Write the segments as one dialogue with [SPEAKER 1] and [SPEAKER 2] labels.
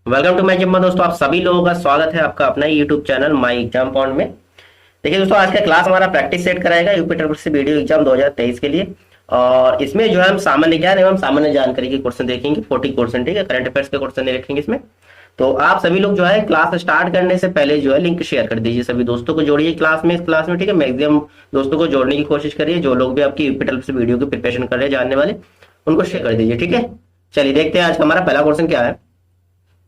[SPEAKER 1] Welcome to my gym में दोस्तों, आप सभी लोगों का स्वागत है आपका अपना YouTube channel my exam point में। देखिए दोस्तों, आज का क्लास हमारा प्रैक्टिस सेट कराएगा UP triple C VDO exam 2023 के लिए। और इसमें जो है हम सामान्य ज्ञान एवं सामान्य जानकारी के क्वेश्चन देखेंगे 40%, ठीक है। करंट अफेयर्स के क्वेश्चन नहीं रखेंगे इसमें। तो आप सभी लोग जो है क्लास स्टार्ट करने से पहले जो है लिंक शेयर कर दीजिए, सभी दोस्तों को जोड़िए क्लास में, इस क्लास में, ठीक है। मैक्सिमम दोस्तों को जोड़ने की कोशिश करिए, जो लोग भी आपकी यूपी ट्रिपल सी वीडियो की प्रिपरेशन कर रहे हैं जानने वाले, उनको शेयर कर दीजिए, ठीक है। चलिए देखते हैं आज का हमारा पहला क्वेश्चन क्या है।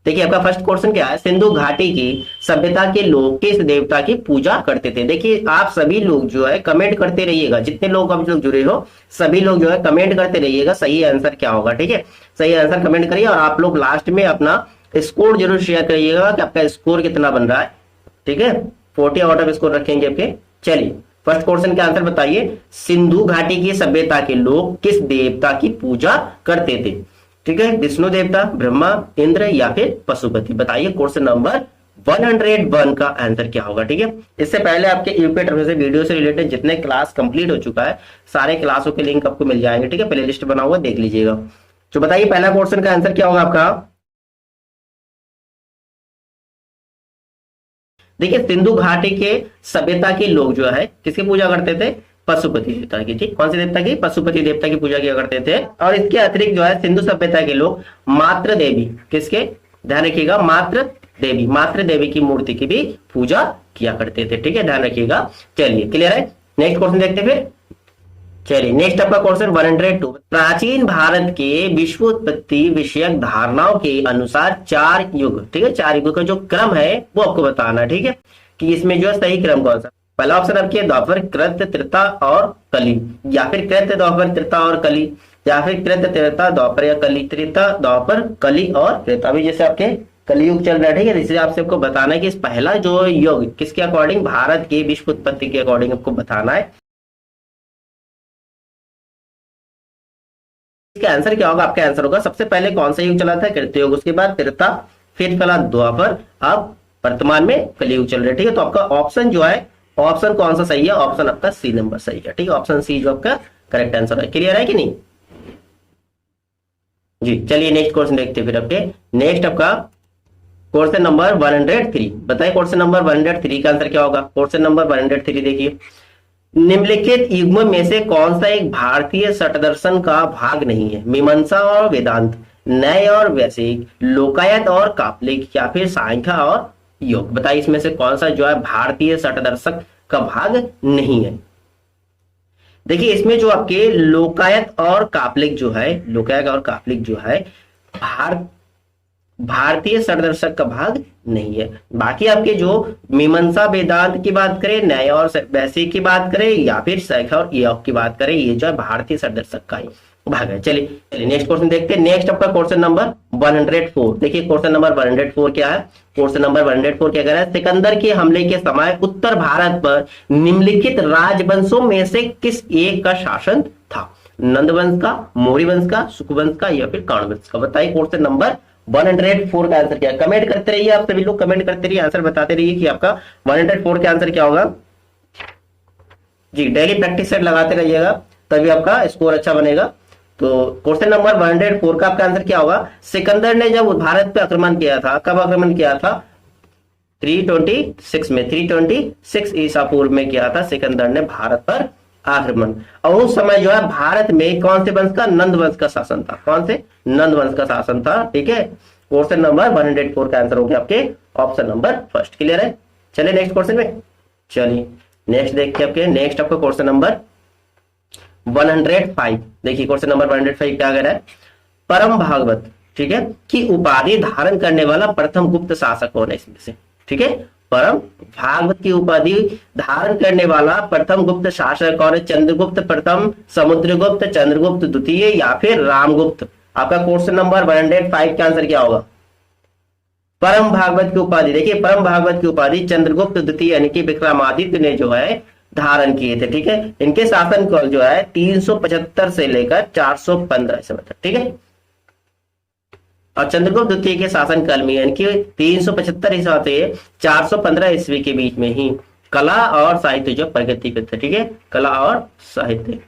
[SPEAKER 1] देखिए आपका फर्स्ट क्वेश्चन क्या है, सिंधु घाटी की सभ्यता के लोग किस देवता की पूजा करते थे। देखिए आप सभी लोग जो है कमेंट करते रहिएगा, जितने लोग अब लोग जुड़े हो सभी लोग जो है कमेंट करते रहिएगा सही आंसर क्या होगा, ठीक है। सही आंसर कमेंट करिए और आप लोग लास्ट में अपना स्कोर जरूर शेयर करिएगा कि आपका स्कोर कितना बन रहा है, ठीक है। 40 आउट ऑफ स्कोर रखेंगे आपके। चलिए फर्स्ट क्वेश्चन का आंसर बताइए, सिंधु घाटी की सभ्यता के लोग किस देवता की पूजा करते थे, ठीक है। विष्णु देवता, ब्रह्मा, इंद्र या फिर पशुपति। बताइए क्वेश्चन नंबर 101 का आंसर क्या होगा, ठीक है। इससे पहले आपके यूपी ट्रिपल सी वीडियो से रिलेटेड जितने क्लास कंप्लीट हो चुका है सारे क्लासों के लिंक आपको मिल जाएंगे, ठीक है। प्ले लिस्ट बना हुआ देख लीजिएगा। तो बताइए पहला क्वेश्चन का आंसर क्या होगा आपका। देखिए सिंधु घाटी के सभ्यता के लोग जो है किसकी पूजा करते थे, पशुपति देवता की, ठीक। कौन से देवता की, पशुपति देवता की पूजा किया करते थे। और इसके अतिरिक्त जो है सिंधु सभ्यता के लोग मातृ देवी, किसके, ध्यान रखिएगा, मातृ देवी की मूर्ति की भी पूजा किया करते थे, ठीक है, ध्यान रखिएगा। चलिए क्लियर है। नेक्स्ट क्वेश्चन देखते फिर। चलिए नेक्स्ट आपका क्वेश्चन 102, प्राचीन भारत के विश्वोत्पत्ति विषयक धारणाओं के अनुसार 4 युग, ठीक है, 4 युग का जो क्रम है वो आपको बताना है, ठीक है, कि इसमें जो है सही क्रम कौन सा। पहला ऑप्शन आपके द्वापर, कृत, त्रेता और कली, या फिर कृत, द्वापर, त्रेता और कली, या फिर कृत, त्रेता, द्वापर या कली, त्रेता, द्वापर, कली और त्रेता। अभी जैसे आपके कलयुग चल रहा है, ठीक है, इसलिए आपसे आपको बताना है कि इस पहला जो युग किसके अकॉर्डिंग, भारत के विश्व उत्पत्ति के अकॉर्डिंग आपको बताना है। इसका आंसर क्या होगा, आपका आंसर होगा सबसे पहले कौन सा युग चला था, कृतयुग, उसके बाद त्रेता, फिर चला द्वापर, अब वर्तमान में कलयुग चल रहा है, ठीक है। तो आपका ऑप्शन जो है, ऑप्शन कौन सा सही है, ऑप्शन आपका सी नंबर सही है, ठीक है। ऑप्शन सी जो आपका करेक्ट आंसर है। क्लियर है कि नहीं जी। चलिए नेक्स्ट क्वेश्चन देखते हैं फिर आपके। नेक्स्ट आपका क्वेश्चन नंबर 103, बताइए क्वेश्चन नंबर 103 का आंसर क्या होगा। क्वेश्चन नंबर 103 देखिए, निम्नलिखित युग्म में से कौन सा एक भारतीय षटदर्शन का भाग नहीं है, मीमांसा और वेदांत, न्याय और वैशेषिक, लोकायत और कापलिक, या फिर सांख्य और योग। बताइए इसमें से कौन सा जो है भारतीय षटदर्शक का भाग नहीं है। देखिए इसमें जो आपके लोकायत और कापलिक जो है, लोकायत और कापलिक जो है भारतीय षटदर्शक का भाग नहीं है। बाकी आपके जो मीमांसा वेदांत की बात करें, न्याय और वैशेषिक की बात करें, या फिर सांख्य और योग की बात करें, ये जो है भारतीय षटदर्शक का ही भाग है। चलिए नेक्स्ट क्वेश्चन देखते हैं। नेक्स्ट आपका क्वेश्चन नंबर 104, देखिए क्वेश्चन नंबर 104 क्या है। क्वेश्चन नंबर 104 क्या कह रहा है, सिकंदर के हमले के समय उत्तर भारत पर निम्नलिखित राजवंशों में से किस एक का शासन था। नंद वंश का, मौर्य वंश का, शुक वंश का, या फिर कर्ण वंश का। बताइए क्वेश्चन नंबर 104 का आंसर क्या है। कमेंट करते रहिए, आप सभी लोग कमेंट करते रहिए, आंसर बताते रहिए कि आपका 104 का आंसर क्या होगा जी। डेली प्रैक्टिस सेट लगाते रहिएगा तभी आपका स्कोर अच्छा बनेगा। तो क्वेश्चन नंबर 104 का आपका आंसर क्या होगा, सिकंदर ने जब भारत पे आक्रमण किया था, कब आक्रमण किया था, 326 में, 326 ईसा पूर्व में किया था सिकंदर ने भारत पर आक्रमण। और उस समय जो है भारत में कौन से वंश का, नंद वंश का शासन था। कौन से, नंद वंश का शासन था, ठीक है। क्वेश्चन नंबर 104 का आंसर हो गया आपके ऑप्शन नंबर फर्स्ट। क्लियर है। चलिए नेक्स्ट क्वेश्चन में। चलिए नेक्स्ट देखिए आपके, नेक्स्ट आपका क्वेश्चन नंबर 105, देखिए क्वेश्चन नंबर 105 क्या कह रहा है, परम भागवत, ठीक है, की उपाधि धारण करने वाला प्रथम गुप्त शासक कौन है इसमें से, ठीक है। परम भागवत की उपाधि धारण करने वाला प्रथम गुप्त शासक कौन है, चंद्रगुप्त प्रथम, समुद्रगुप्त, चंद्रगुप्त द्वितीय, या फिर रामगुप्त। आपका क्वेश्चन नंबर 105 का आंसर क्या होगा, परम भागवत की उपाधि। देखिए परम भागवत की उपाधि चंद्रगुप्त द्वितीय यानी कि विक्रमादित्य ने जो है धारण किए थे, ठीक है। इनके शासन काल जो है 375 से लेकर 415 ईस्वी तक, ठीक है। और चंद्रगुप्त द्वितीय के शासन काल में यानी कि 375 ईस्वी से 415 ईस्वी के बीच में ही कला और साहित्य जो प्रगति पे थे, ठीक है, कला और साहित्य।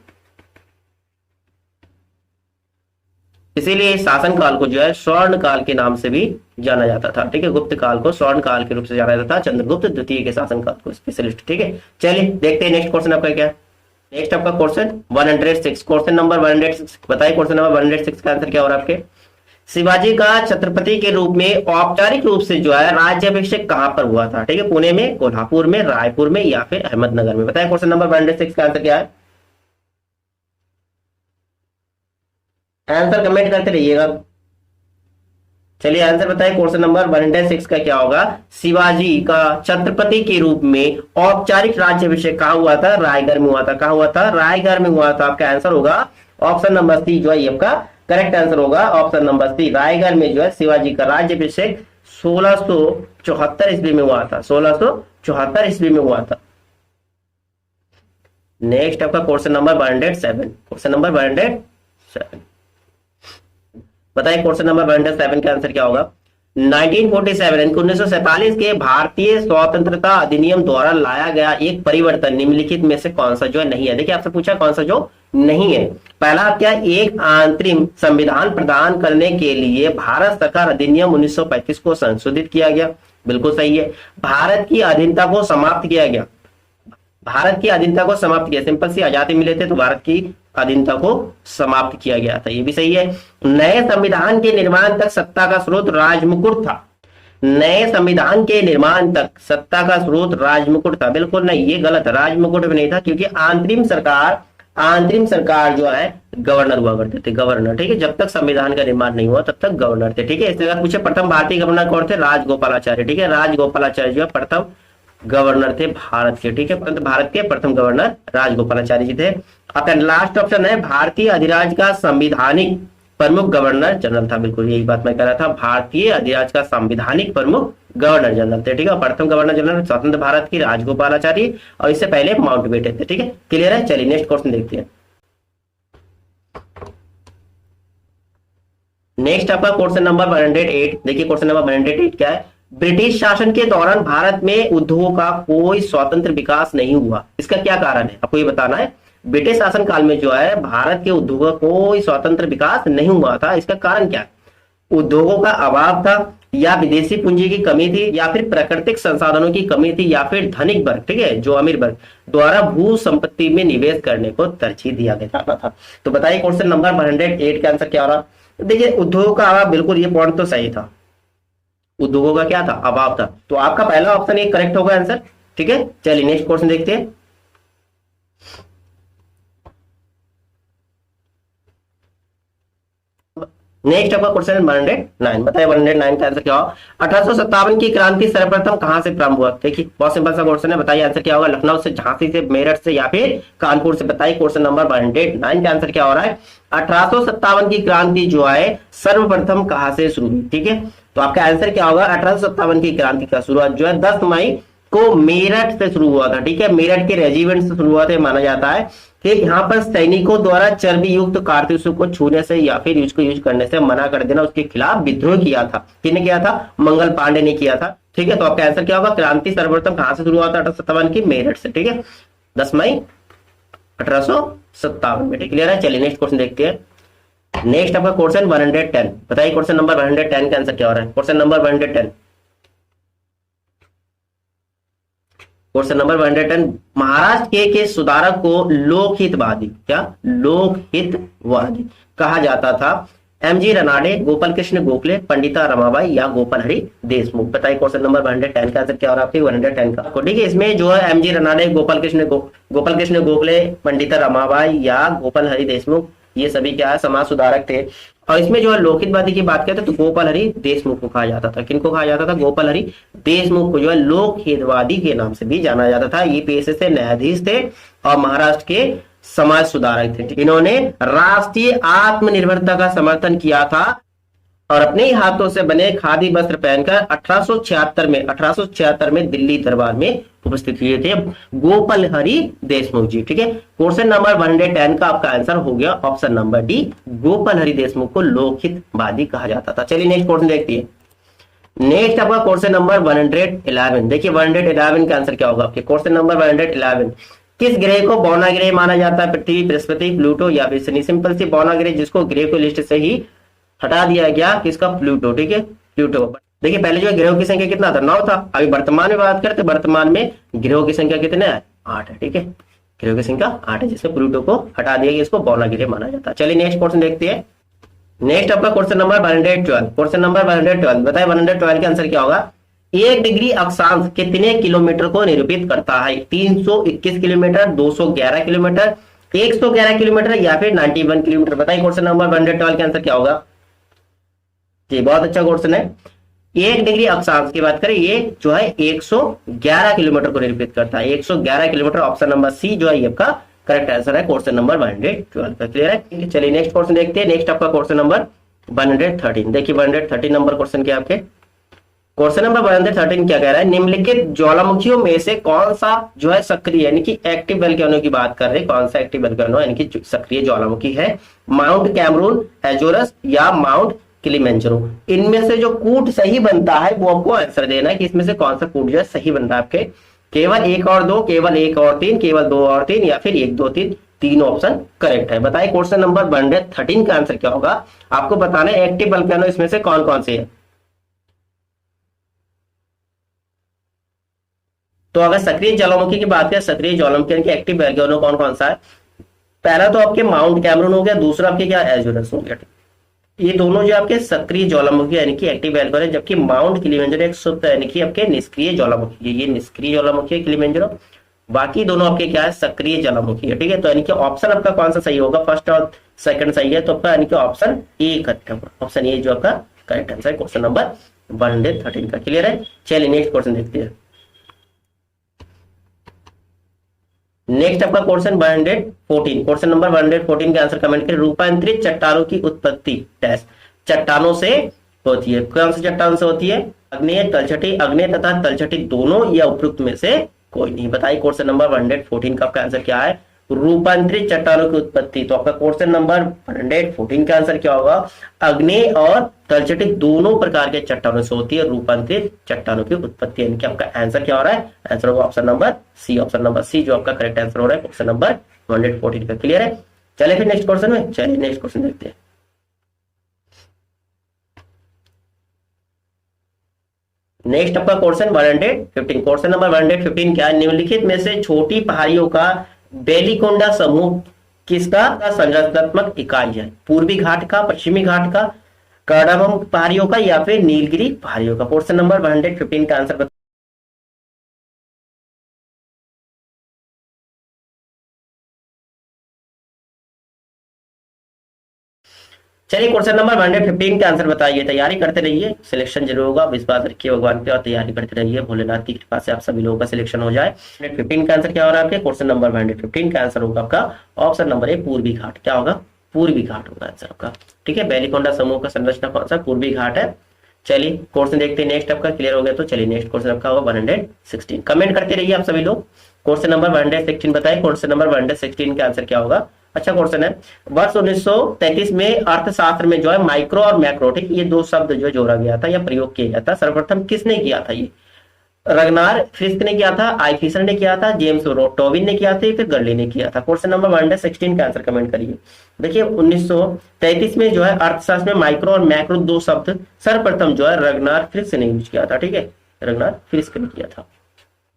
[SPEAKER 1] इसीलिए इस शासन काल को जो है स्वर्ण काल के नाम से भी जाना जाता था। ठीक है, गुप्त काल को स्वर्ण काल के रूप से जाना जाता था, चंद्रगुप्त द्वितीय के शासन काल को। स्पेशलिस्ट। ठीक है, चलिए देखते हैं नेक्स्ट क्वेश्चन आपका क्या है। नेक्स्ट आपका क्वेश्चन 106, क्वेश्चन नंबर 106। बताइए क्वेश्चन नंबर 106 का आंसर क्या हो रहा है आपके। शिवाजी का छत्रपति के रूप में औपचारिक रूप से जो है राज्याभिषेक कहां पर हुआ था। ठीक है, पुणे में, कोल्हापुर में, रायपुर में या फिर अहमदनगर में। बताइए क्वेश्चन नंबर 106 का आंसर क्या है। आंसर कमेंट करते रहिएगा। चलिए आंसर बताइए क्वेश्चन नंबर 106 का क्या होगा। शिवाजी का छत्रपति के रूप में औपचारिक राज्याभिषेक कहां हुआ था। रायगढ़ में हुआ था। कहां हुआ था। रायगढ़ में हुआ था। आपका आंसर होगा ऑप्शन नंबर सी जो है आपका करेक्ट आंसर होगा। ऑप्शन नंबर सी, रायगढ़ में जो है शिवाजी का राज्याभिषेक 1674 ईस्वी में हुआ था। 1674 ईस्वी में हुआ था। नेक्स्ट आपका क्वेश्चन नंबर 107, क्वेश्चन नंबर 107। बताइए क्वेश्चन नंबर 107 का आंसर क्या होगा। 1947 के भारतीय स्वतंत्रता अधिनियम द्वारा लाया गया एक परिवर्तन निम्नलिखित में से कौन सा जो है नहीं है। देखिए आपसे पूछा कौन सा जो नहीं है। पहला क्या, एक अंतरिम संविधान प्रदान करने के लिए भारत सरकार अधिनियम 1935 को संशोधित किया गया। बिल्कुल सही है। भारत की अधीनता को समाप्त किया गया। भारत की अधीनता को समाप्त किया, सिंपल सी आजादी मिले थे तो भारत की अधीनता को समाप्त किया गया था, ये भी सही है। नए संविधान के निर्माण तक सत्ता का स्रोत राजमुकुट था। नए संविधान के निर्माण तक सत्ता का स्रोत राजमुकुट था। बिल्कुल नहीं, ये गलत है, राजमुकुट में नहीं था, क्योंकि आंतरिम सरकार जो है गवर्नर हुआ करते थे, गवर्नर। ठीक है, जब तक संविधान का निर्माण नहीं हुआ तब तक गवर्नर थे। ठीक है, इसके बाद पूछे प्रथम भारतीय गवर्नर कौन थे। राजगोपालाचार्य। ठीक है, राजगोपालाचार्य जो है प्रथम गवर्नर थे भारत के। ठीक है, भारत के प्रथम गवर्नर राजगोपालाचार्य जी थे। आपका लास्ट ऑप्शन है भारतीय अधिराज्य का संविधानिक प्रमुख गवर्नर जनरल था। बिल्कुल यही बात मैं कह रहा था, भारतीय अधिराज्य का संविधानिक प्रमुख गवर्नर जनरल थे। ठीक है, प्रथम गवर्नर जनरल स्वतंत्र भारत की राजगोपालाचारी, और इससे पहले माउंटबेटन थे। ठीक है, क्लियर है। चलिए नेक्स्ट क्वेश्चन देखते हैं। नेक्स्ट आपका क्वेश्चन नंबर 108। देखिए क्वेश्चन नंबर 108 क्या है। ब्रिटिश शासन के दौरान भारत में उद्योगों का कोई स्वतंत्र विकास नहीं हुआ, इसका क्या कारण है आपको ये बताना है। ब्रिटिश शासन काल में जो है भारत के उद्योगों का कोई स्वतंत्र विकास नहीं हुआ था, इसका कारण क्या है। उद्योगों का अभाव था, या विदेशी पूंजी की कमी थी, या फिर प्राकृतिक संसाधनों की कमी थी, या फिर धनिक वर्ग, ठीक है, जो अमीर वर्ग द्वारा भू संपत्ति में निवेश करने को तरजीह दिया गया था। तो बताइए क्वेश्चन नंबर 108 का आंसर क्या हो रहा। देखिए उद्योगों का अभाव, बिल्कुल ये पॉइंट तो सही था, उद्योगों का क्या था, अभाव था। तो आपका पहला ऑप्शन एक करेक्ट होगा आंसर। ठीक है, चलिए नेक्स्ट क्वेश्चन देखते हैं। नेक्स्ट आपका क्वेश्चन 109। बताइए 109 का आंसर क्या होगा। 1857 की क्रांति सर्वप्रथम कहां से प्रारंभ हुआ। देखिए बहुत सिंपल सा क्वेश्चन है, बताइए आंसर क्या होगा। लखनऊ से, झांसी से, मेरठ से, या फिर कानपुर से। बताइए क्वेश्चन नंबर 109 का आंसर क्या हो रहा है। 1857 की क्रांति जो है सर्वप्रथम कहां से शुरू हुई। ठीक है, तो आपका आंसर क्या होगा। 1857 की क्रांति का शुरुआत जो है 10 मई को मेरठ से शुरू हुआ था। ठीक है, मेरठ के रेजिमेंट से शुरू हुआ था, माना जाता है कि यहाँ पर सैनिकों द्वारा चर्बी युक्त कारतूसों को छूने से या फिर यूज करने से मना कर देना, उसके खिलाफ विद्रोह किया था। किसने किया था, मंगल पांडे ने किया था। ठीक है, तो आपका आंसर क्या होगा। क्रांति सर्वप्रथम कहां से शुरू हुआ था, 1857 की मेरठ से। ठीक है, 10 मई 1857 में। क्लियर है। चलिए नेक्स्ट क्वेश्चन देखते हैं। नेक्स्ट आपका क्वेश्चन 110। बताइए क्वेश्चन नंबर 110 का आंसर क्या हो रहा है। Question number 110, question number 110। Maharashtra के सुधारक को लोकहितवादी, क्या लोकहितवादी कहा जाता था। एमजी रनाडे, गोपाल कृष्ण गोखले, पंडिता रमाबाई, या गोपाल हरि देशमुख। बताइए क्वेश्चन नंबर 110 का आंसर क्या हो रहा है। 110 का ठीक है, इसमें जो है एमजी रनाडे, गोपाल कृष्ण गोखले, पंडिता रमाबाई या गोपाल हरि देशमुख, ये सभी क्या है, समाज सुधारक थे। और इसमें जो है लोकहितवादी की बात करते तो गोपाल हरि देशमुख को कहा जाता था। किनको कहा जाता था, गोपाल हरि देशमुख को जो है लोकहितवादी के नाम से भी जाना जाता था। ये पेशे से न्यायाधीश थे और महाराष्ट्र के समाज सुधारक थे। इन्होंने राष्ट्रीय आत्मनिर्भरता का समर्थन किया था और अपने ही हाथों से बने खादी वस्त्र पहनकर 1876 में दिल्ली दरबार में उपस्थित हुए थे गोपाल हरि देशमुख जी। ठीक है, क्वेश्चन नंबर 110 का आपका आंसर हो गया option number D, Gopal Hari Deshmukh को लोकहितवादी कहा जाता था। चलिए नेक्स्ट क्वेश्चन देखते हैं। नेक्स्ट आपका क्वेश्चन नंबर 111। देखिए 111 का आंसर क्या होगा आपके। क्वेश्चन नंबर 111, किस ग्रह को बौना ग्रह माना जाता है। पृथ्वी, बृहस्पति, प्लूटो, या फिर शनि। सिंपल सी बौना ग्रह, जिसको ग्रह को लिस्ट से ही हटा दिया गया किसका, प्लूटो, ठीक है, प्लूटो। देखिए पहले जो है ग्रहों की संख्या कितना था, 9 था। अभी वर्तमान में बात करते, वर्तमान में ग्रहों की संख्या कितने है, 8 है, ठीक है, ग्रहों की संख्या 8 है, जिसमें प्लूटो को हटा दिया गया, इसको बौना ग्रह माना जाता है। चलिए नेक्स्ट क्वेश्चन देखते हैं। नेक्स्ट आपका क्वेश्चन नंबर 112, क्वेश्चन नंबर 112 बताए 112 का आंसर क्या होगा। 1 डिग्री अक्षांश कितने किलोमीटर को निरूपित करता है, 321 किलोमीटर, 211 किलोमीटर, 111 किलोमीटर या फिर 91 किलोमीटर। बताइए क्वेश्चन नंबर 112 का आंसर क्या होगा। जी बहुत अच्छा क्वेश्चन है। 1 डिग्री अक्षांश की बात करें, ये जो है 111 किलोमीटर को निरूपित करता है, 111 किलोमीटर। ऑप्शन नंबर सी जो है ये आपका करेक्ट आंसर है क्वेश्चन नंबर 112 का। क्लियर है। चलिए नेक्स्ट क्वेश्चन देखते हैं। नेक्स्ट आपका क्वेश्चन नंबर 113। देखिए 113 नंबर क्वेश्चन क्या आपके, क्वेश्चन नंबर 113 क्या कह रहा है, निम्नलिखित ज्वालामुखियों में से कौन सा जो है सक्रिय यानी कि एक्टिव वोल्केनो की बात कर रहे हैं, कौन सा एक्टिव वोल्केनो यानी कि सक्रिय ज्वालामुखी है, माउंट कैमरून, एजोरस या माउंट किलिमंजारो। इनमें से जो कूट सही बनता है वो आपको आंसर देना है कि इसमें से कौन सा कूट जो है सही बन रहा है आपके। केवल 1 और 2, केवल 1 और 3, केवल 2 और 3 या फिर 1 2 3, तीनों ऑप्शन करेक्ट है। बताइए क्वेश्चन नंबर 113 का आंसर क्या होगा। आपको बताना है एक्टिव वोल्केनो इसमें से कौन कौन से है। तो अगर सक्रिय ज्वालामुखी की बात करें, सक्रिय ज्वालामुखी यानी कि एक्टिव वोल्केनो कौन कौन सा है, पहला तो आपके माउंट कैमरून हो गया, दूसरा आपके क्या एजोरस हो गया। ये दोनों जो आपके सक्रिय ज्वालामुखी यानी कि एक्टिव वोल्केनो है, जबकि माउंट किलिमंजारो एक सुप्त यानी कि आपके निष्क्रिय ज्वालामुखी है, ये निष्क्रिय ज्वालामुखी है किलिमंजारो। बाकी दोनों आपके क्या है, सक्रिय ज्वालामुखी है, ठीक है। तो यानी कि ऑप्शन आपका कौन सा सही होगा, फर्स्ट और सेकंड सही है, तो आपका यानी कि ऑप्शन ए करेक्ट होगा। ऑप्शन ए जो आपका करेक्ट आंसर है क्वेश्चन नंबर 113 का। क्लियर है। चलिए नेक्स्ट क्वेश्चन देखते हैं। नेक्स्ट आपका क्वेश्चन 114, क्वेश्चन नंबर 114 के आंसर कमेंट करें। रूपांतरित चट्टानों की उत्पत्ति टेस्ट चट्टानों से होती है, कौन सी चट्टान से होती है, अग्नेय तलछटी, अग्नेय तथा तलछटी दोनों या उपयुक्त में से कोई नहीं। बताइए क्वेश्चन नंबर 114 का आपका आंसर क्या है, रूपांतरित चट्टानों की उत्पत्ति। तो आपका क्वेश्चन नंबर 114 का आंसर क्या होगा, अग्नेय और तलछटी दोनों प्रकार के चट्टानों से होती है रूपांतरित चट्टानों की उत्पत्ति। यानी कि आपका आंसर क्या हो रहा है, आंसर होगा option number C. Option number C जो आपका करेक्ट आंसर हो रहा है क्वेश्चन नंबर 114 का। क्लियर है। चलिए फिर नेक्स्ट क्वेश्चन में, चलिए नेक्स्ट क्वेश्चन देखते हैं। नेक्स्ट आपका क्वेश्चन 115, क्वेश्चन नंबर 115 क्या है, निम्नलिखित में से छोटी पहाड़ियों का बेलिकोंडा समूह किसका संरचनात्मक इकाई है, पूर्वी घाट का, पश्चिमी घाट का, कार्डामम पहाड़ियों का या फिर नीलगिरी पहाड़ियों का। क्वेश्चन नंबर 115 का आंसर चलिए क्वेश्चन नंबर 115 का आंसर बताइए। तैयारी करते रहिए, सिलेक्शन जरूर होगा, विश्वास रखिए भगवान पे और तैयारी करते रहिए, भोलेनाथ की कृपा से आप सभी लोगों का सिलेक्शन हो जाए। 115 का आंसर क्या हो रहा है आपके, क्वेश्चन नंबर 115 का आंसर होगा आपका ऑप्शन नंबर ए, पूर्वी घाट। क्या होगा, पूर्वी घाट होगा आंसर आपका, ठीक है। बेलिकोंडा समूह का संरचना कौन सा, पूर्वी घाट है। चलिए क्वेश्चन देखते हैं नेक्स्ट आपका, क्लियर हो गया तो चलिए नेक्स्ट क्वेश्चन आपका होगा 116। कमेंट करते रहिए आप सभी लोग। क्वेश्चन नंबर 116 बताइए, क्वेश्चन नंबर 116 का आंसर क्या होगा। अच्छा क्वेश्चन है, वर्ष 1933 में अर्थशास्त्र में जो है माइक्रो और मैक्रो, ठीक, ये दो शब्द जो जोड़ा गया था या प्रयोग किया गया था, सर्वप्रथम किसने किया था, ये रगनार फ्रिस्क ने किया था, आई फिशर ने किया था, जेम्स टोबिन ने किया था, फिर गर्ली ने किया था। क्वेश्चन नंबर 116 का आंसर कमेंट करिए। देखिए 1933 में जो है अर्थशास्त्र में माइक्रो और मैक्रो दो शब्द सर्वप्रथम जो है रगनार फ्रिस्क ने यूज किया था, ठीक है, रगनार फ्रिस्क ने किया था।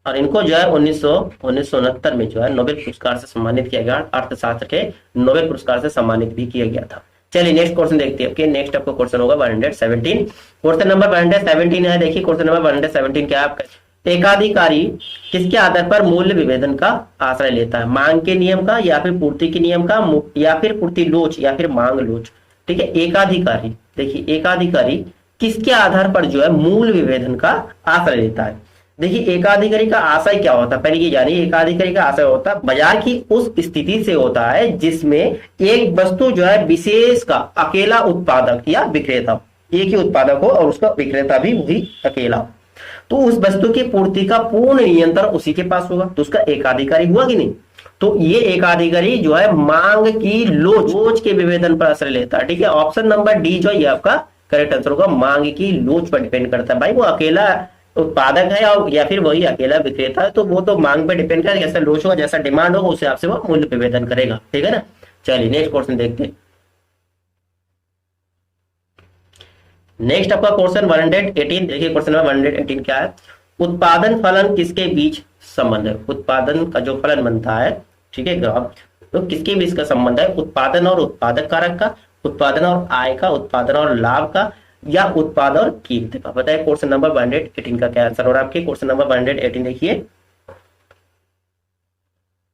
[SPEAKER 1] और इनको जो है 1969 में जो है नोबेल पुरस्कार से सम्मानित किया गया, अर्थशास्त्र के नोबेल पुरस्कार से सम्मानित भी किया गया था। चलिए नेक्स्ट क्वेश्चन देखते हैं। नेक्स्ट आपको क्वेश्चन होगा 117, क्वेश्चन नंबर 117 है। देखिए क्वेश्चन नंबर 117 क्या है आपका, एकाधिकारी किसके आधार पर मूल्य विभेदन का आश्रय लेता है, मांग के नियम का या फिर पूर्ति के नियम का या फिर पूर्ति लोच या फिर मांग लोच, ठीक है। एकाधिकारी, देखिए एकाधिकारी किसके आधार पर जो है मूल्य विभेदन का आश्रय लेता है। देखिए एकाधिकारी का आशय क्या होता है, पहले ये जानिए। एकाधिकारी का आशय होता है बाजार की उस स्थिति से होता है जिसमें एक वस्तु जो है विशेष का अकेला उत्पादक या विक्रेता, एक ही उत्पादक हो और उसका विक्रेता भी वही अकेला, तो उस वस्तु की पूर्ति का पूर्ण नियंत्रण उसी के पास होगा, तो उसका एकाधिकारी हुआ कि नहीं। तो ये एकाधिकारी जो है मांग की लोच के विभेदन पर आश्रय लेता है, ठीक है। ऑप्शन नंबर डी जो है आपका करेक्ट आंसर होगा, मांग की लोच पर डिपेंड करता है। भाई वो अकेला उत्पादक है और या फिर वही अकेला विक्रेता है, तो वो तो मांग पे डिपेंड करेगा, जैसा लोच होगा, जैसा डिमांड होगा उस हिसाब से वो मूल्य विभेदन करेगा, ठीक है ना। चलिए नेक्स्ट क्वेश्चन देखते हैं। नेक्स्ट आपका क्वेश्चन 118, देखिए क्वेश्चन नंबर 118 क्या है। उत्पादन फलन किसके बीच संबंध है? उत्पादन का जो फलन बनता है, ठीक है ग्राफ, तो किसके बीच का संबंध है? उत्पादन और उत्पादक कारक का, उत्पादन और आय का, उत्पादन और लाभ का, या उत्पाद और कीमत का। बताइए क्वेश्चन नंबर 118 का क्या आंसर। और आपके क्वेश्चन नंबर 118 देखिए,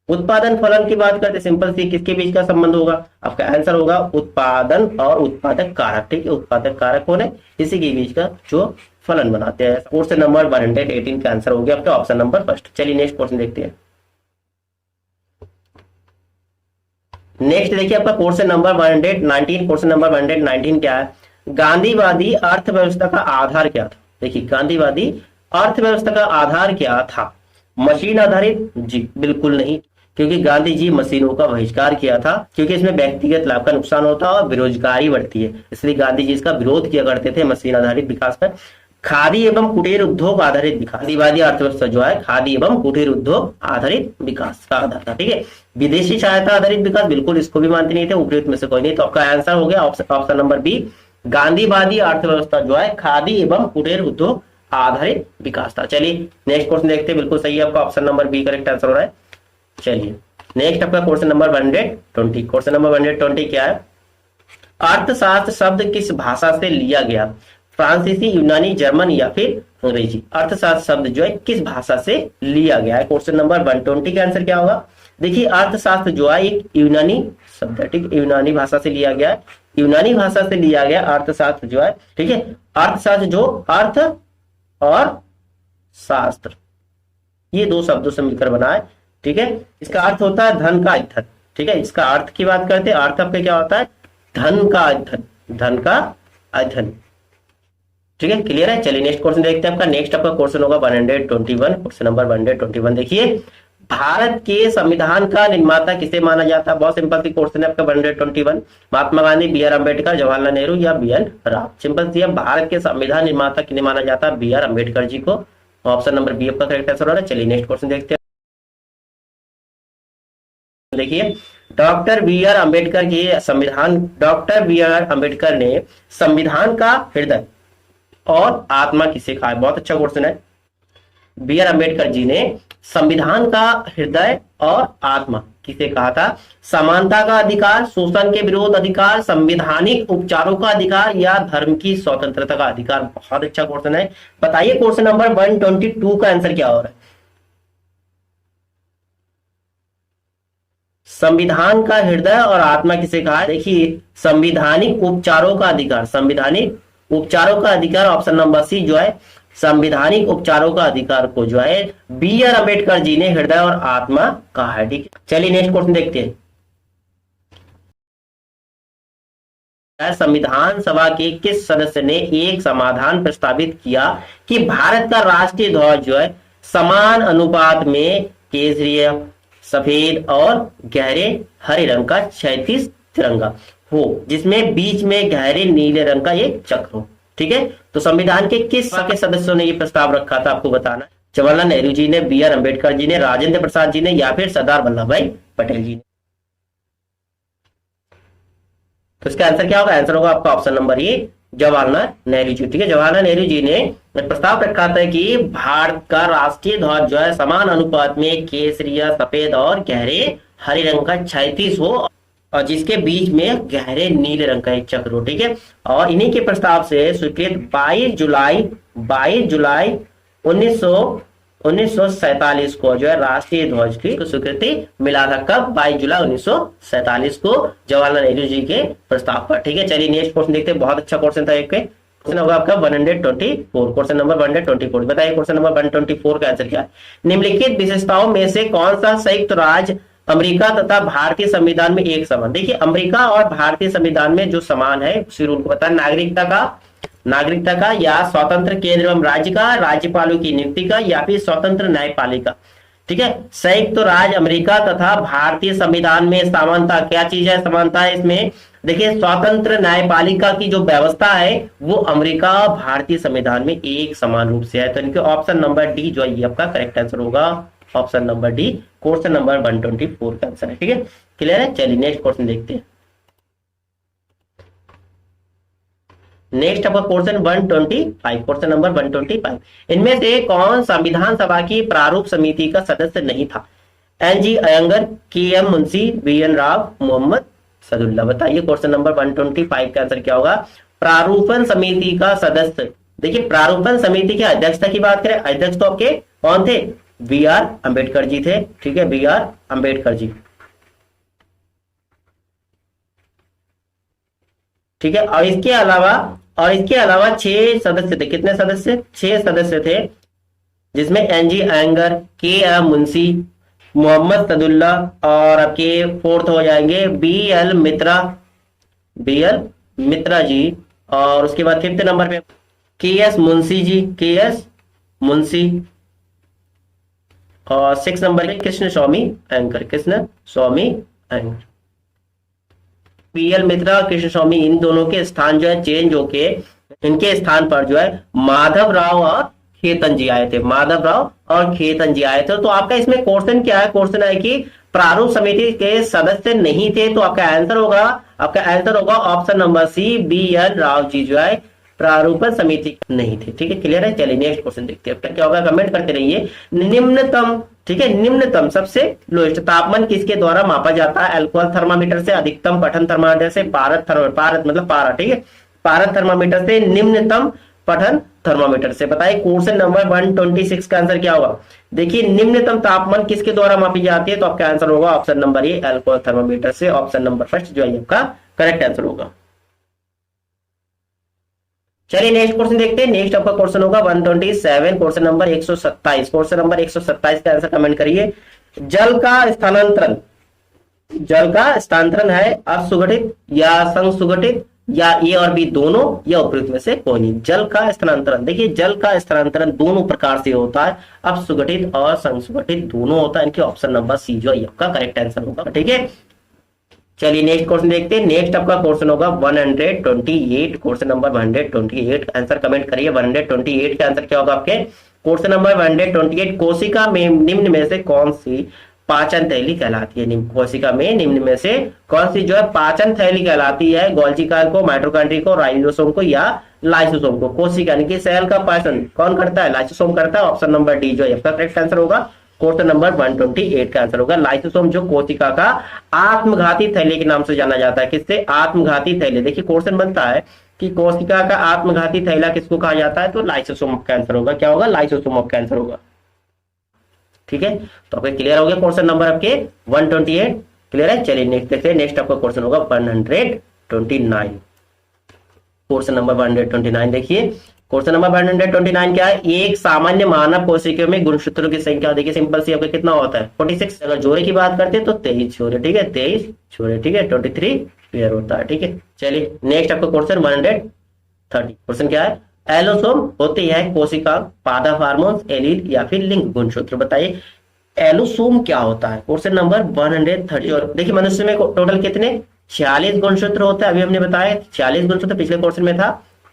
[SPEAKER 1] उत्पादन फलन की बात करते सिंपल सी, किसके बीच का संबंध होगा? आपका आंसर होगा उत्पादन और उत्पादक कारक। ठीक है, उत्पादक कारक कौन है? इसी के बीच का जो फलन बनाते हैं। क्वेश्चन नंबर 118 का आंसर हो गया आपका ऑप्शन नंबर फर्स्ट। चलिए नेक्स्ट क्वेश्चन देखते हैं। नेक्स्ट देखिए आपका क्वेश्चन नंबर 119। क्वेश्चन नंबर 119 क्या है? गांधीवादी अर्थव्यवस्था का आधार क्या था? देखिए गांधीवादी अर्थव्यवस्था का आधार क्या था? मशीन आधारित? जी बिल्कुल नहीं, क्योंकि गांधी जी मशीनों का बहिष्कार किया था, क्योंकि इसमें व्यक्तिगत लाभ का नुकसान होता है और बेरोजगारी बढ़ती है, इसलिए गांधी जी इसका विरोध किया करते थे मशीन आधारित विकास पर। खादी एवं कुटीर उद्योग आधारित विकास, गांधीवादी अर्थव्यवस्था जो है खादी एवं कुटीर उद्योग आधारित विकास का आधार था। ठीक है, विदेशी सहायता आधारित विकास बिल्कुल इसको भी मानते नहीं थे, उपयुक्त में से कोई नहीं। तो आपका आंसर हो गया ऑप्शन नंबर बी, गांधीवादी अर्थव्यवस्था जो है खादी एवं कुटीर उद्योग आधारित विकास था। चलिए नेक्स्ट क्वेश्चन देखते हैं। बिल्कुल सही है, आपका option number B correct answer हो रहा है। चलिए नेक्स्ट आपका क्वेश्चन नंबर 120। क्वेश्चन नंबर 120 क्या है? अर्थशास्त्र शब्द किस भाषा से लिया गया? फ्रांसीसी, यूनानी, जर्मन या फिर अंग्रेजी? अर्थशास्त्र शब्द जो है किस भाषा से लिया गया है? क्वेश्चन नंबर 120 का आंसर क्या होगा? देखिए अर्थशास्त्र जो है एक यूनानी शब्द है, ठीक है, यूनानी भाषा से लिया गया है। यूनानी भाषा से लिया गया अर्थशास्त्र जो है, ठीक है। अर्थशास्त्र जो अर्थ और शास्त्र ये दो शब्दों से मिलकर बना है, ठीक है। इसका अर्थ होता है धन का अध्ययन, ठीक है। इसका अर्थ की बात करते हैं, अर्थ आपका क्या होता है? धन का अध्ययन, धन का अध्ययन, ठीक है। क्लियर है। चलिए नेक्स्ट क्वेश्चन देखते हैं। आपका नेक्स्ट आपका क्वेश्चन होगा 121। क्वेश्चन नंबर 121 देखिए, भारत के संविधान का निर्माता किसे माना जाता है? बहुत सिंपल सी क्वेश्चन है आपका 121। महात्मा गांधी, बी आर अम्बेडकर, जवाहरलाल नेहरू या बी एन राव? सिंपल सी है, भारत के संविधान निर्माता किन्हें माना जाता है? बी आर अम्बेडकर जी को। ऑप्शन नंबर बी आपका करेक्ट आंसर हो रहा है। चलिए नेक्स्ट क्वेश्चन देखते हैं। देखिए डॉक्टर बी आर अम्बेडकर की संविधान, डॉक्टर बी आर अम्बेडकर ने संविधान का हृदय और आत्मा किसे कहा है? बहुत अच्छा क्वेश्चन है। बी आर अम्बेडकर जी ने संविधान का हृदय और आत्मा किसे कहा था? समानता का अधिकार, शोषण के विरोध अधिकार, संवैधानिक उपचारों का अधिकार या धर्म की स्वतंत्रता का अधिकार? बहुत अच्छा क्वेश्चन है। बताइए क्वेश्चन नंबर 122 का आंसर क्या हो रहा है? संविधान का हृदय और आत्मा किसे कहा है? देखिए संवैधानिक उपचारों का अधिकार, संवैधानिक उपचारों का अधिकार ऑप्शन नंबर सी जो है संवैधानिक उपचारों का अधिकार को जो है बी आर अम्बेडकर जी ने हृदय और आत्मा कहा है, ठीक है। चलिए नेक्स्ट क्वेश्चन देखते हैं। संविधान सभा के किस सदस्य ने एक समाधान प्रस्तावित किया कि भारत का राष्ट्रीय ध्वज जो है समान अनुपात में केसरिया, सफेद और गहरे हरे रंग का 36 तिरंगा हो, जिसमें बीच में गहरे नीले रंग का एक चक्र हो, ठीक है। तो संविधान के किस सभा के सदस्यों ने यह प्रस्ताव रखा था? आपको बताना। जवाहरलाल नेहरू जी ने, बी आर अम्बेडकर जी ने, राजेंद्र प्रसाद जी ने या फिर सरदार वल्लभ भाई पटेल जी ने? तो इसका आंसर क्या होगा? आंसर होगा आपका option number A Jawaharlal Nehru ji, ठीक है। जवाहरलाल नेहरू जी ने प्रस्ताव रखा था कि भारत का राष्ट्रीय ध्वज जो है समान अनुपात में केसरिया, सफेद और गहरे हरे रंग का 36 हो और जिसके बीच में गहरे नीले रंग का एक चक्र हो, ठीक है। और इन्हीं के प्रस्ताव से स्वीकृत 22 जुलाई 1947 को जो है राष्ट्रीय ध्वज की स्वीकृति मिला था। कब? 22 जुलाई 1947 को जवाहरलाल नेहरू जी के प्रस्ताव पर, ठीक है। चलिए नेक्स्ट क्वेश्चन देखते हैं। बहुत अच्छा क्वेश्चन था। एक क्वेश्चन होगा आपका 124। क्वेश्चन नंबर 124 बताइए क्वेश्चन नंबर 124 का आंसर क्या है? निम्नलिखित विशेषताओं में से कौन सा संयुक्त राज्य अमेरिका तथा भारतीय संविधान में एक समान? देखिए अमेरिका और भारतीय संविधान में जो समान है उसी रूल को पता है। नागरिकता का या स्वतंत्र केंद्र एवं राज्य का, राज्यपालों की नियुक्ति का या फिर स्वतंत्र न्यायपालिका, ठीक है। संयुक्त राज्य अमेरिका तथा भारतीय संविधान में समानता क्या चीज है? समानता है इसमें देखिए स्वतंत्र न्यायपालिका की जो व्यवस्था है वो अमेरिका और भारतीय संविधान में एक समान रूप से है। तो इनके ऑप्शन नंबर डी जो है ये आपका करेक्ट आंसर होगा। Option number D question number 124 का आंसर है, ठीक है। क्लियर है। चलिए नेक्स्ट क्वेश्चन देखते हैं। नेक्स्ट आपका क्वेश्चन 125, क्वेश्चन नंबर 125, इनमें से कौन संविधान सभा की प्रारूप समिति का सदस्य नहीं था? N G Ayyangar, K M Munshi, B N Rau, Mohammad Saadulla. बताइए क्वेश्चन नंबर 125 का आंसर क्या होगा? प्रारूपण समिति का सदस्य। देखिए प्रारूपण समिति के अध्यक्षता की बात करें, अध्यक्ष तो आपके कौन थे? बी आर अम्बेडकर जी थे। ठीक है, बी आर अम्बेडकर जी। ठीक है, और इसके अलावा 6 सदस्य थे। कितने सदस्य? 6 सदस्य थे, जिसमें NG Ayyangar, K M Munshi, Mohammad Saadulla और आपके फोर्थ हो जाएंगे बी एल मित्रा जी। और उसके बाद फिफ्थ नंबर पे के एस मुंशी जी, के एस मुंशी। और 6 नंबर पे कृष्ण स्वामी अयंगर, पीएल मित्रा और कृष्ण स्वामी, इन दोनों के स्थान जो है चेंज होके इनके स्थान पर जो है माधव राव और खेतन जी आए थे। तो आपका इसमें क्वेश्चन क्या है? क्वेश्चन है कि प्रारूप समिति के सदस्य नहीं थे, तो आपका आंसर होगा option number C, B N Rao ji जो है प्रारूपण समिति नहीं थे। ठीक है, क्लियर है? चलिए नेक्स्ट क्वेश्चन देखते हैं क्या होगा, कमेंट करते रहिए। निम्नतम, ठीक है, निम्नतम सबसे लोएस्ट तापमान किसके द्वारा मापा जाता है? अल्कोहल थर्मामीटर से, अधिकतम पठन थर्मामीटर से, पारद मतलब पारा। ठीक है, पारद थर्मामीटर से, निम्नतम पठन थर्मामीटर से। बताइए क्वेश्चन नंबर 126 का आंसर क्या होगा? देखिए निम्नतम तापमान किसके द्वारा मापी जाती है? तो आपका आंसर होगा ऑप्शन नंबर ए, अल्कोहल थर्मामीटर से। ऑप्शन नंबर फर्स्ट जो है आपका करेक्ट आंसर होगा। चलिए नेक्स्ट क्वेश्चन देखते हैं। नेक्स्ट आपका क्वेश्चन होगा 127, क्वेश्चन नंबर 127। क्वेश्चन नंबर 127 का आंसर कमेंट करिए। जल का स्थानांतरण है असुगठित या संसुगठित या ए और बी दोनों या उपयुक्त में से कोई नहीं। जल का स्थानांतरण, देखिए जल का स्थानांतरण दोनों प्रकार से होता है, अब सुगठित और संसुगठित दोनों होता है। इनके ऑप्शन नंबर सी जो है आपका करेक्ट आंसर होगा। ठीक है, चलिए नेक्स्ट क्वेश्चन देखते हैं। नेक्स्ट आपका क्वेश्चन होगा 128, क्वेश्चन नंबर 128। आंसर कमेंट करिए 128 का आंसर क्या होगा आपके? क्वेश्चन नंबर 128, कोशिका में निम्न में से कौन सी पाचन थैली कहलाती है? कोशिका में निम्न में से कौन सी जो है पाचन थैली कहलाती है? गोल्गी को, माइटोकॉन्ड्रिया को, राइबोसोम को या लाइसोसोम को? कोशिका यानी कि सेल का पाचन कौन करता है? लाइसोसोम करता है। ऑप्शन नंबर डी जो है आपका करेक्ट आंसर होगा। क्वेश्चन नंबर 128 का आंसर होगा लाइसोसोम, जो कोशिका का आत्मघाती थैली के नाम से जाना जाता है। किससे? आत्मघाती थैली। देखिए क्वेश्चन बनता है कि कोशिका का आत्मघाती थैला किसको कहा जाता है? तो लाइसोसोम का आंसर होगा। क्या होगा? लाइसोसोम का आंसर होगा। ठीक है, तो आपके क्लियर हो गया क्वेश्चन नंबर आपके 128 क्लियर है। चलिए नेक्स्ट देखते हैं। नेक्स्ट आपका क्वेश्चन होगा 129, क्वेश्चन नंबर 129 देखिए। क्वेश्चन नंबर 129 क्या है? एक सामान्य मानव कोशिका में गुणसूत्रों की संख्या देखिए सिंपल सी आपका कितना होता है? 46। अगर जोड़े की बात करते हैं तो 23 जोड़े। ठीक है, 23 जोड़े। ठीक है, 23 पेयर होता है। ठीक है, चलिए नेक्स्ट आपका क्वेश्चन 130। क्वेश्चन क्या है? एलोसोम होती है कोशिका, पादप हार्मोन, एलील या फिर लिंग गुणसूत्र। बताइए एलोसोम क्या होता है? Question number 130। और देखिए मनुष्य में टोटल कितने? 46 गुणसूत्र होता है। अभी हमने बताया 46 गुणसूत्र पिछले क्वेश्चन में था,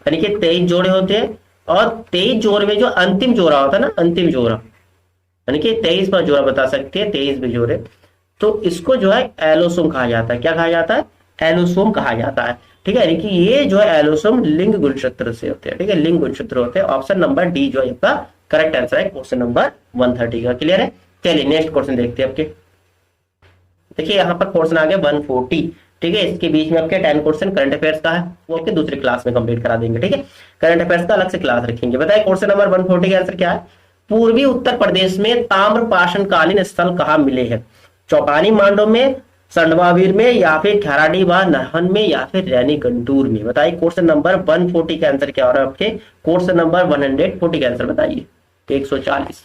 [SPEAKER 1] यानी कि 23 जोड़े होते हैं। और 23 जोड़े में जो अंतिम जोड़ा होता है ना, अंतिम जोड़ा यानी कि 23 पर जोड़ा बता सकते हैं, 23 में जोड़े, तो इसको जो है एलोसोम कहा जाता है। क्या कहा जाता है? एलोसोम कहा जाता है। ठीक है, यानी कि ये जो है एलोसोम लिंग गुणसूत्र से होते हैं। ठीक है, लिंग गुणसूत्र होते हैं। ऑप्शन नंबर डी जो है आपका करेक्ट आंसर है क्वेश्चन नंबर 130 का। क्लियर है? चलिए नेक्स्ट क्वेश्चन देखते हैं आपके। देखिए यहाँ पर क्वेश्चन आ गया 140। ठीक है, इसके बीच में आपके 10 क्वेश्चन करंट अफेयर्स का है, वो आपके दूसरी क्लास में कंप्लीट करा देंगे। ठीक है, करंट अफेयर्स का अलग से क्लास रखेंगे। बताइए क्वेश्चन नंबर 140 का आंसर क्या है? पूर्वी उत्तर प्रदेश में ताम्रपाषाणकालीन स्थल कहाँ मिले हैं? चौपानी मांडव में, संडवावीर में या फिर खैराडीबाग नहन में या फिर रैनी गंटूर में? बताइए क्वेश्चन नंबर 140 का आंसर क्या हो रहा है आपके? क्वेश्चन नंबर 140 का आंसर बताइए। 140।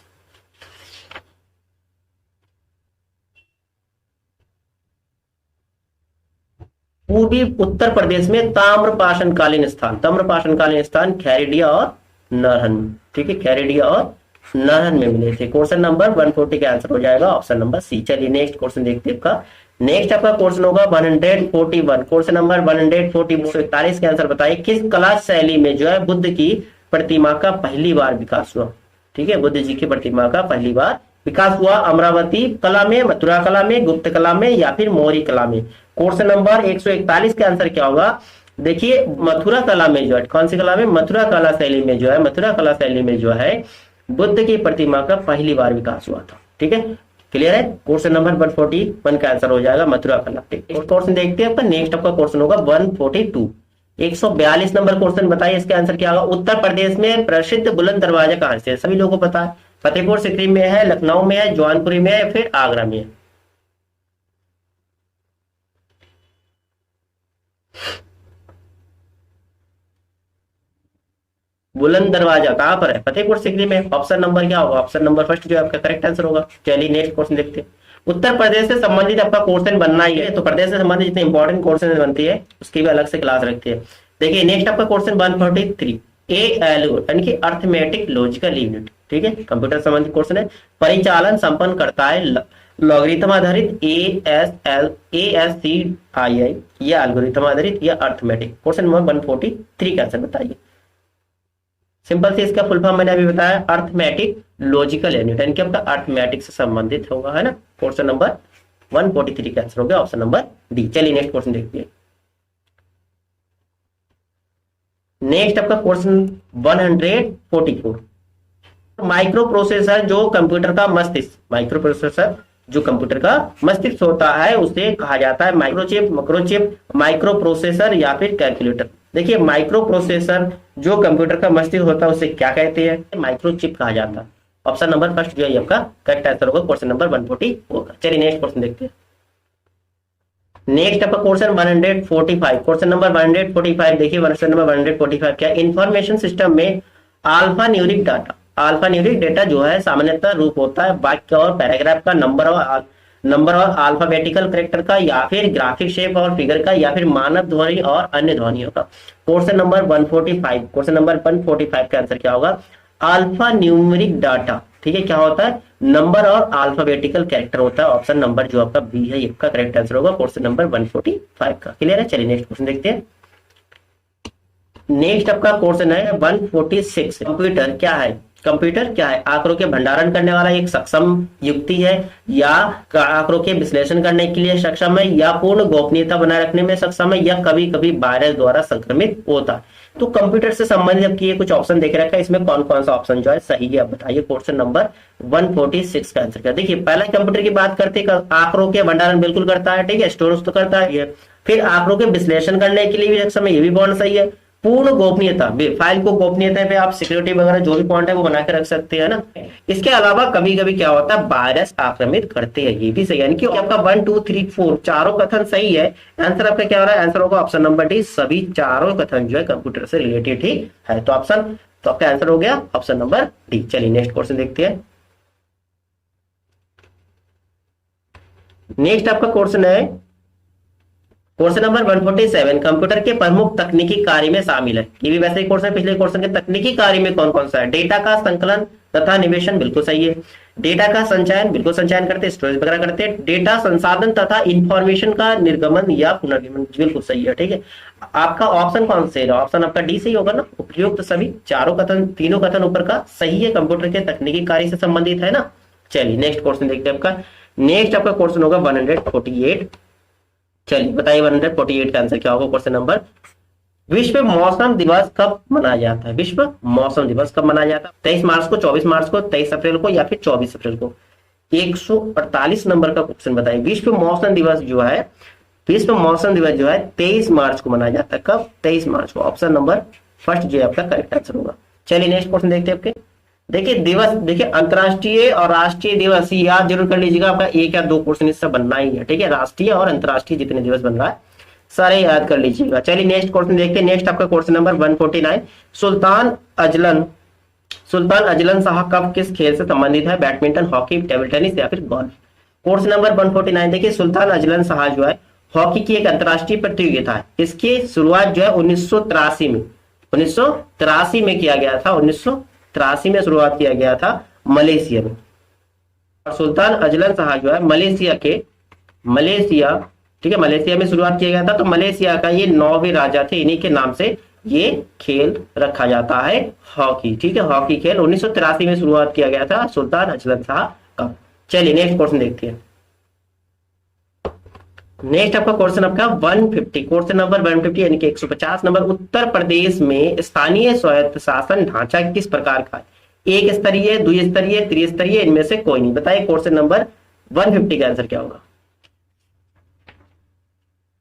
[SPEAKER 1] पूर्वी उत्तर प्रदेश में ताम्रपाषाणकालीन स्थान खैराडीबाग और नहन। ठीक है, खैराडीबाग और नहन में मिले थे। क्वेश्चन नंबर 140 का आंसर हो जाएगा ऑप्शन नंबर सी। चलिए नेक्स्ट क्वेश्चन देखते हैं आपका। नेक्स्ट आपका क्वेश्चन होगा 141, क्वेश्चन नंबर 141 का आंसर बताइए। किस कला शैली में जो है बुद्ध की प्रतिमा का पहली बार विकास हुआ? ठीक है, बुद्ध जी की प्रतिमा का पहली बार विकास हुआ। अमरावती कला में, मथुरा कला में, गुप्त कला में या फिर मौर्य कला में? क्वेश्चन नंबर 141 का आंसर क्या होगा? देखिए मथुरा कला में जो है, कौन सी कला में, मथुरा कला शैली में जो है, मथुरा कला शैली में जो है बुद्ध की प्रतिमा का पहली बार विकास हुआ था। ठीक है, क्लियर है। क्वेश्चन नंबर 141 का आंसर हो जाएगा मथुरा कला। क्वेश्चन देखते हैं आपका, नेक्स्ट आपका क्वेश्चन होगा 142। 142 नंबर क्वेश्चन बताइए इसके आंसर क्या होगा। उत्तर प्रदेश में प्रसिद्ध बुलंद दरवाजा कहां से है? सभी लोगों को पता है, फतेहपुर सीकरी में है, लखनऊ में है, जौनपुरी में है, फिर आगरा में है। बुलंद दरवाजा कहां पर है? फतेहपुर सीकरी में। ऑप्शन नंबर क्या होगा? ऑप्शन नंबर फर्स्ट जो है आपका करेक्ट आंसर होगा। चलिए नेक्स्ट क्वेश्चन देखते हैं। उत्तर प्रदेश से संबंधित आपका क्वेश्चन बनना ही है, तो प्रदेश से संबंधित जितने इंपॉर्टेंट क्वेश्चन बनती है उसकी भी अलग से क्लास रखती है। देखिए नेक्स्ट आपका क्वेश्चन 143, ALU यानी कि अर्थमेटिक लॉजिकल यूनिट। ठीक है, कंप्यूटर संबंधित क्वेश्चन है। परिचालन संपन्न करता है लॉगरिथम आधारित ASCII या एल्गोरिथम आधारित या अर्थमेटिक। क्वेश्चन नंबर 143 का आंसर बताइए। सिंपल से इसका फुल फॉर्म मैंने अभी बताया, अर्थमेटिक लॉजिकल यूनिट यानी कि आपका अर्थमेटिक से संबंधित होगा, है ना। क्वेश्चन नंबर 143 का आंसर हो गया ऑप्शन नंबर डी। चलिए नेक्स्ट क्वेश्चन देखते हैं। नेक्स्ट आपका क्वेश्चन 144, माइक्रो प्रोसेसर जो कंप्यूटर का मस्तिष्क, माइक्रो प्रोसेसर जो कंप्यूटर का मस्तिष्क होता है उसे कहा जाता है माइक्रोचिप, मैक्रोचिप, माइक्रो प्रोसेसर या फिर कैलकुलेटर। देखिए माइक्रो प्रोसेसर जो कंप्यूटर का मस्तिष्क होता है उसे क्या कहते हैं? माइक्रोचिप कहा जाता है। ऑप्शन नंबर फर्स्ट जो है आपका करेक्ट आंसर होगा क्वेश्चन नंबर 140 होगा। चलिए नेक्स्ट क्वेश्चन देखते हैं। नेक्स्ट आपका क्वेश्चन 145, क्वेश्चन नंबर 145 देखिए, क्वेश्चन नंबर 145 क्या, इंफॉर्मेशन सिस्टम में अल्फा न्यूरिक डाटा, अल्फा न्यूरिक डेटा जो है सामान्यतः रूप होता है वाक्य और पैराग्राफ का, नंबर और अल्फाबेटिकल कैरेक्टर का, या फिर ग्राफिक शेप और फिगर का, या फिर मानव ध्वनि और अन्य ध्वनियों का। क्वेश्चन नंबर 145, क्वेश्चन नंबर 145 का आंसर क्या होगा? Alpha numeric data. ठीक है, क्या होता है? नंबर और अल्फाबेटिकल कैरेक्टर होता है। ऑप्शन नंबर जो आपका बी है इसका करेक्ट आंसर होगा क्वेश्चन नंबर 145 का। क्लियर है। चलिए नेक्स्ट क्वेश्चन देखते हैं। नेक्स्ट आपका क्वेश्चन है 146, कंप्यूटर क्या है? कंप्यूटर क्या है? आंकड़ों के भंडारण करने वाला एक सक्षम युक्ति है, या आंकड़ों के विश्लेषण करने के लिए सक्षम है, या पूर्ण गोपनीयता बनाए रखने में सक्षम है, या कभी कभी वायरस द्वारा संक्रमित होता है। तो कंप्यूटर से संबंधित आपकी कुछ ऑप्शन देख रखा है, इसमें कौन कौन सा ऑप्शन जो है सही है आप बताइए। क्वेश्चन नंबर 146 का आंसर क्या? देखिए पहला कंप्यूटर की बात करते हैं, आंकड़ों के भंडारण बिल्कुल करता है, ठीक है, स्टोरेज तो करता है। फिर आंकड़ों के विश्लेषण करने के लिए भी सक्षम है, ये भी पॉइंट सही है। पूर्ण गोपनीयता, फाइल को गोपनीयता पे आप सिक्योरिटी वगैरह जो भी पॉइंट है वो बना के रख सकते हैं ना। इसके अलावा कभी कभी क्या होता है, वायरस आक्रमित करते हैं, ये भी सही है। यानी कि आपका 1 2 3 4 चारों कथन सही है। आंसर आपका क्या हो रहा है? आंसर होगा ऑप्शन नंबर डी, सभी चारों कथन जो है कंप्यूटर से रिलेटेड ही है। तो ऑप्शन, तो आपका आंसर हो गया ऑप्शन नंबर डी। चलिए नेक्स्ट क्वेश्चन देखते हैं। नेक्स्ट आपका क्वेश्चन है क्वेश्चन नंबर 147, कंप्यूटर के प्रमुख तकनीकी कार्य में शामिल है। ये भी वैसे ही क्वेश्चन, पिछले क्वेश्चन के तकनीकी कार्य में कौन कौन सा है? डेटा का संकलन तथा निवेशन, बिल्कुल सही है। डेटा का संचयन, बिल्कुल संचयन करते, स्टोरेज वगैरह करते। डेटा संसाधन तथा इंफॉर्मेशन का निर्गमन या पुनर्गमन, बिल्कुल सही है। ठीक है, आपका ऑप्शन कौन से है? ऑप्शन आपका डी सही होगा ना। उपयुक्त सभी चारों कथन, तीनों कथन ऊपर का सही है, कंप्यूटर के तकनीकी कार्य से संबंधित है ना। चलिए नेक्स्ट क्वेश्चन देखते हैं आपका। नेक्स्ट आपका क्वेश्चन होगा 148। चलिए बताइए 148 का आंसर क्या होगा। क्वेश्चन नंबर, विश्व मौसम दिवस कब मनाया जाता है? विश्व मौसम दिवस कब मनाया जाता है? 23 मार्च को, 24 मार्च को, 23 अप्रैल को, या फिर 24 अप्रैल को? 148 नंबर का क्वेश्चन बताइए। विश्व मौसम दिवस जो है, विश्व मौसम दिवस जो है 23 मार्च को मनाया जाता है। कब? 23 मार्च को। ऑप्शन नंबर फर्स्ट जो है आपका करेक्ट आंसर होगा। चलिए नेक्स्ट क्वेश्चन देखते हैं आपके। देखिए दिवस, देखिए अंतर्राष्ट्रीय और राष्ट्रीय दिवस याद जरूर कर लीजिएगा, आपका एक या दो क्वेश्चन इससे बनना ही है। ठीक है, राष्ट्रीय और अंतर्राष्ट्रीय जितने दिवस बन रहा है सारे याद कर लीजिएगा। चलिए नेक्स्ट क्वेश्चन देखते हैं। नेक्स्ट आपका question number 149, Sultan Azlan Shah cup किस खेल से संबंधित है? बैडमिंटन, हॉकी, टेबल टेनिस, या फिर गोल्फ? क्वेश्चन नंबर 149 देखिए, सुल्तान अजलन शाह जो है हॉकी की एक अंतर्राष्ट्रीय प्रतियोगिता है। इसकी शुरुआत जो है 1983 में, 1983 में किया गया था। 1983 में शुरुआत किया गया था मलेशिया में। और सुल्तान अजलन शाह जो है मलेशिया, ठीक है, मलेशिया में शुरुआत किया गया था। तो मलेशिया का ये 9वें राजा थे, इन्हीं के नाम से ये खेल रखा जाता है हॉकी। ठीक है, हॉकी खेल 1983 में शुरुआत किया गया था सुल्तान अजलन शाह का। चलिए नेक्स्ट क्वेश्चन देखते हैं। नेक्स्ट आपका क्वेश्चन आपका 150, क्वेश्चन नंबर 150 यानी कि 150 नंबर, उत्तर प्रदेश में स्थानीय स्वायत्त शासन ढांचा किस प्रकार का है? एक स्तरीय, द्विस्तरीय, त्रिस्तरीय, इनमें से कोई नहीं। बताइए क्वेश्चन नंबर 150 का आंसर क्या होगा?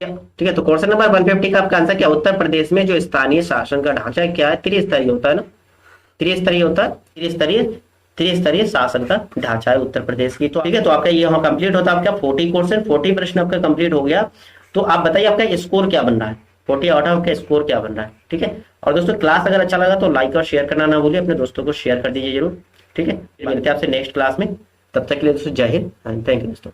[SPEAKER 1] ठीक है, तो क्वेश्चन नंबर 150 का आपका आंसर क्या? उत्तर प्रदेश में जो स्थानीय शासन का ढांचा है क्या है? त्रिस्तरीय होता है ना, त्रिस्तरीय होता है, त्रिस्तरीय त्रिस्तरीय शासन का ढांचा है उत्तर प्रदेश की। तो ठीक है, तो आपका ये यहाँ कंप्लीट होता है आपका 40 क्वेश्चन, 40 प्रश्न आपका कंप्लीट हो गया। तो आप बताइए आपका स्कोर क्या बन रहा है, 40 आउट ऑफ का स्कोर क्या बन रहा है? ठीक है, और दोस्तों क्लास अगर अच्छा लगा तो लाइक और शेयर करना ना भूलिए, अपने दोस्तों को शेयर कर दीजिए जरूर। ठीक है, मिलते हैं आपसे नेक्स्ट क्लास में, तब तक के लिए दोस्तों जय हिंद एंड थैंक यू दोस्तों।